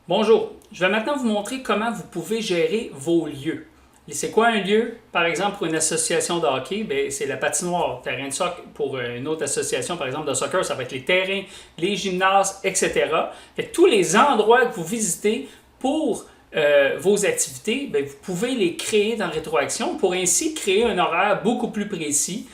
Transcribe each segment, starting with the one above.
Bonjour, je vais maintenant vous montrer comment vous pouvez gérer vos lieux. Et c'est quoi un lieu? Par exemple, pour une association de hockey, c'est la patinoire, terrain de soccer. Pour une autre association, par exemple, de soccer, ça va être les terrains, les gymnases, etc. Fait que tous les endroits que vous visitez pour vos activités, vous pouvez les créer dans Rétroaction pour ainsi créer un horaire beaucoup plus précis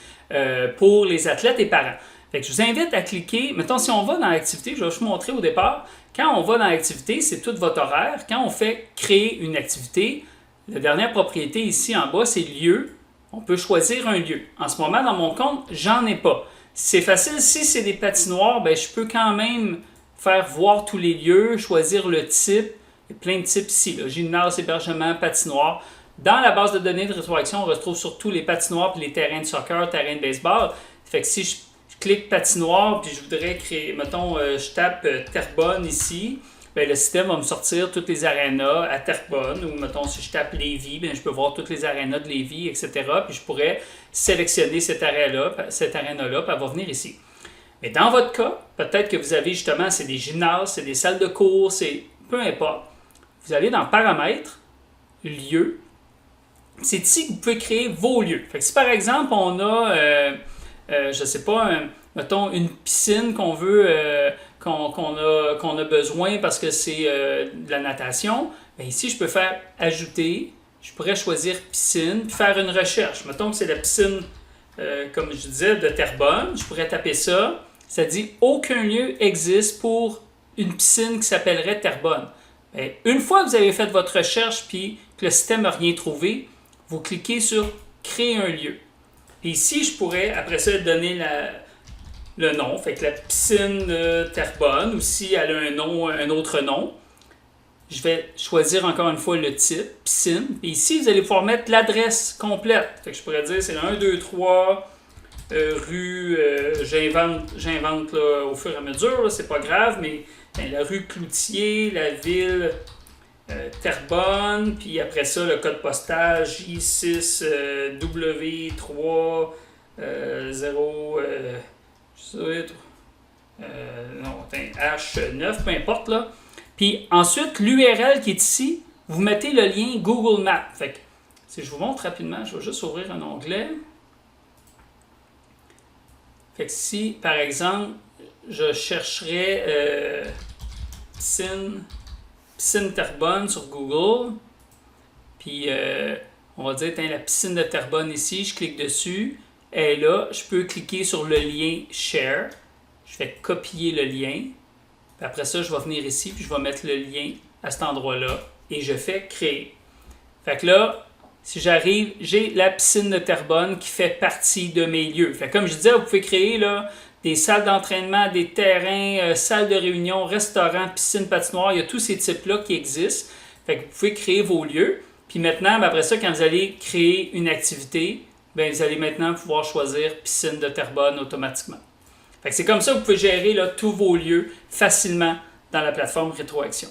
pour les athlètes et parents. Fait que je vous invite à cliquer, mettons si on va dans l'activité, je vais vous montrer au départ, quand on va dans l'activité, c'est tout votre horaire. Quand on fait créer une activité, la dernière propriété ici en bas, c'est lieu. On peut choisir un lieu. En ce moment, dans mon compte, j'en ai pas. C'est facile, si c'est des patinoires, je peux quand même faire voir tous les lieux, choisir le type. Il y a plein de types ici, là, gymnase, hébergement, patinoire. Dans la base de données de Rétroaction, on retrouve surtout les patinoires et les terrains de soccer, terrains de baseball. Fait que si je clique patinoire, puis je voudrais créer, mettons, je tape Terrebonne ici, le système va me sortir toutes les arénas à Terrebonne, ou mettons, si je tape Lévis, je peux voir toutes les arénas de Lévis, etc. Puis je pourrais sélectionner cette aréna-là, puis elle va venir ici. Mais dans votre cas, peut-être que vous avez justement, c'est des gymnases, c'est des salles de cours, c'est peu importe. Vous allez dans Paramètres, Lieux. C'est ici que vous pouvez créer vos lieux. Fait que si par exemple, on a je ne sais pas, mettons une piscine qu'on veut, qu'on a besoin parce que c'est de la natation, ici je peux faire ajouter, je pourrais choisir piscine, puis faire une recherche. Mettons que c'est la piscine, comme je disais, de Terrebonne, je pourrais taper ça, ça dit aucun lieu existe pour une piscine qui s'appellerait Terrebonne. Une fois que vous avez fait votre recherche puis que le système n'a rien trouvé, vous cliquez sur créer un lieu. Et ici, je pourrais, après ça, donner le nom. Fait que la piscine de Terrebonne, ou si elle a un autre nom, je vais choisir encore une fois le type, piscine. Et ici, vous allez pouvoir mettre l'adresse complète. Fait que je pourrais dire c'est 1, 2, 3, rue, j'invente au fur et à mesure, c'est pas grave, mais la rue Cloutier, la ville Terrebonne, puis après ça, le code postal J6 W3 0 H9, peu importe là. Puis ensuite, l'URL qui est ici, vous mettez le lien Google Maps. Fait que si je vous montre rapidement, je vais juste ouvrir un onglet. Fait que si, par exemple, je chercherais piscine Terrebonne sur Google, puis on va dire, la piscine de Terrebonne ici, je clique dessus, et là, je peux cliquer sur le lien Share, je vais copier le lien, puis après ça, je vais venir ici, puis je vais mettre le lien à cet endroit-là, et je fais créer. Fait que là, si j'arrive, j'ai la piscine de Terrebonne qui fait partie de mes lieux. Fait que comme je disais, vous pouvez créer là, des salles d'entraînement, des terrains, salles de réunion, restaurants, piscines, patinoires. Il y a tous ces types-là qui existent. Fait que vous pouvez créer vos lieux. Puis maintenant, après ça, quand vous allez créer une activité, vous allez maintenant pouvoir choisir piscine de Terrebonne automatiquement. Fait que c'est comme ça que vous pouvez gérer là, tous vos lieux facilement dans la plateforme Rétroaction.